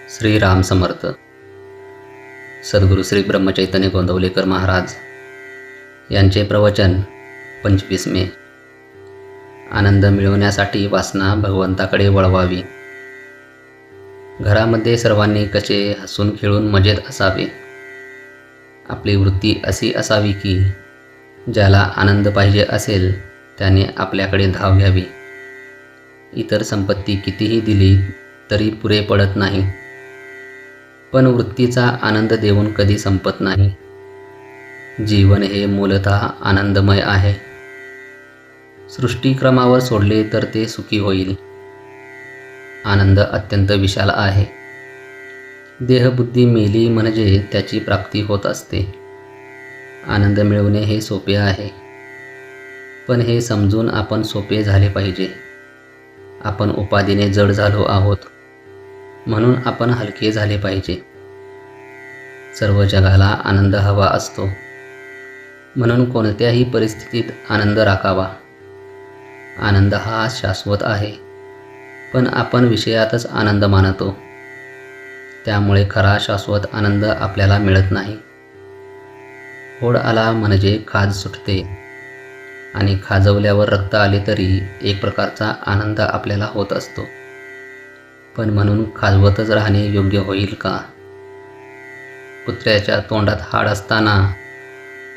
श्रीराम समर्थ. सद्गुरू श्री ब्रह्मचैतन्य गोंदवलेकर महाराज यांचे प्रवचन 25 मे. आनंद मिळवण्यासाठी वासना भगवंताकडे वळवावी. घरामध्ये सर्वांनी कसे हसून खेळून मजेत असावे. आपली वृत्ती अशी असावी की ज्याला आनंद पाहिजे असेल त्याने आपल्याकडे धाव घ्यावी. इतर संपत्ती कितीही दिली तरी पुरे पडत नाही, पण वृत्तीचा आनंद देऊन कधी संपत नाही. जीवन हे मूलतः आनंदमय आहे. सृष्टीक्रमावर सोडले तर ते सुखी होईल. आनंद अत्यंत विशाल आहे. देहबुद्धी मेली म्हणजे त्याची प्राप्ती होत असते. आनंद मिळवणे हे सोपे आहे, पण हे समजून आपण सोपे झाले पाहिजे. आपण उपाधीने जड झालो आहोत, म्हणून आपण हलके झाले पाहिजे. सर्व जगाला आनंद हवा असतो, म्हणून कोणत्याही परिस्थितीत आनंद राखावा. आनंद हा शाश्वत आहे, पण आपण विषयातच आनंद मानतो. त्यामुळे खरा शाश्वत आनंद आपल्याला मिळत नाही. ओढ आला म्हणजे खाज सुटते, आणि खाजवल्यावर रक्त आले तरी एक प्रकारचा आनंद आपल्याला होत असतो. पण म्हणून खाजवतच राहणे योग्य होईल का? कुत्र्याच्या तोंडात हाड असताना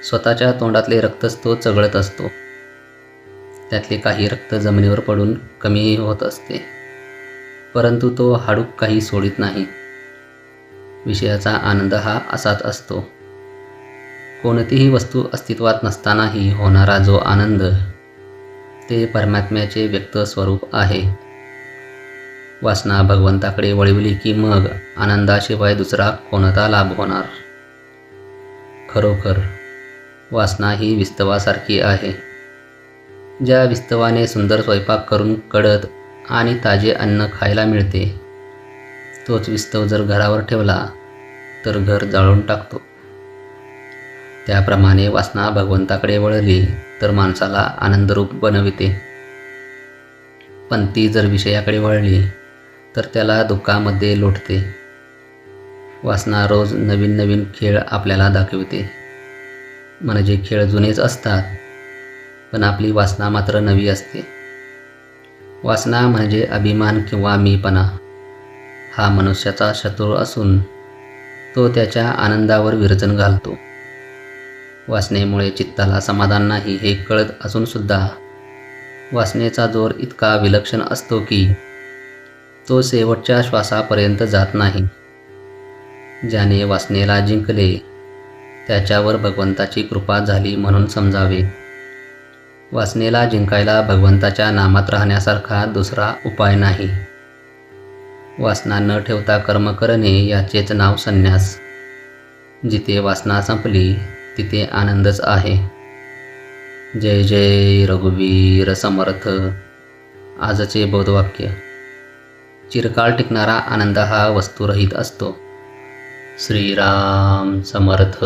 स्वतःच्या तोंडातले रक्तच तो चघळत असतो. त्यातले काही रक्त जमिनीवर पडून कमी होत असते, परंतु तो हाडूक काही सोडित नाही. विषयाचा आनंद हा असाच असतो. कोणतीही वस्तू अस्तित्वात नसतानाही होणारा जो आनंद, ते परमात्म्याचे व्यक्त स्वरूप आहे. वासना भगवंताकडे वळविली की मग आनंदाशिवाय दुसरा कोणता लाभ होणार? खरोखर वासना ही विस्तवासारखी आहे. ज्या विस्तवाने सुंदर स्वयंपाक करून कडद आणि ताजे अन्न खायला मिळते, तोच विस्तव जर घरावर ठेवला तर घर जाळून टाकतो. त्याप्रमाणे वासना भगवंताकडे वळली तर माणसाला आनंदरूप बनविते, पण ती जर विषयाकडे वळली तर त्याला दुःखामध्ये लोटते. वासना रोज नवीन नवीन खेळ आपल्याला दाखवते. म्हणजे खेळ जुनेच असतात, पण आपली वासना मात्र नवी असते. वासना म्हणजे अभिमान किंवा मीपणा. हा मनुष्याचा शत्रू असून तो त्याच्या आनंदावर विरजन घालतो. वासनेमुळे चित्ताला समाधान नाही हे कळत असूनसुद्धा वासनेचा जोर इतका विलक्षण असतो की तो शेवटच्या श्वासापर्यंत जात नाही. ज्याने वासनेला जिंकले त्याच्यावर भगवंताची कृपा झाली म्हणून समजावे. वासनेला जिंकायला भगवंताच्या नामात राहण्यासारखा दुसरा उपाय नाही. वासना न ठेवता कर्म करणे याचेच नाव संन्यास. जिथे वासना संपली तिथे आनंदच आहे. जय जय रघुवीर समर्थ. आजचे बोधवाक्य. चिरकाळ टिकणारा आनंद हा वस्तुरहित असतो. श्रीराम समर्थ.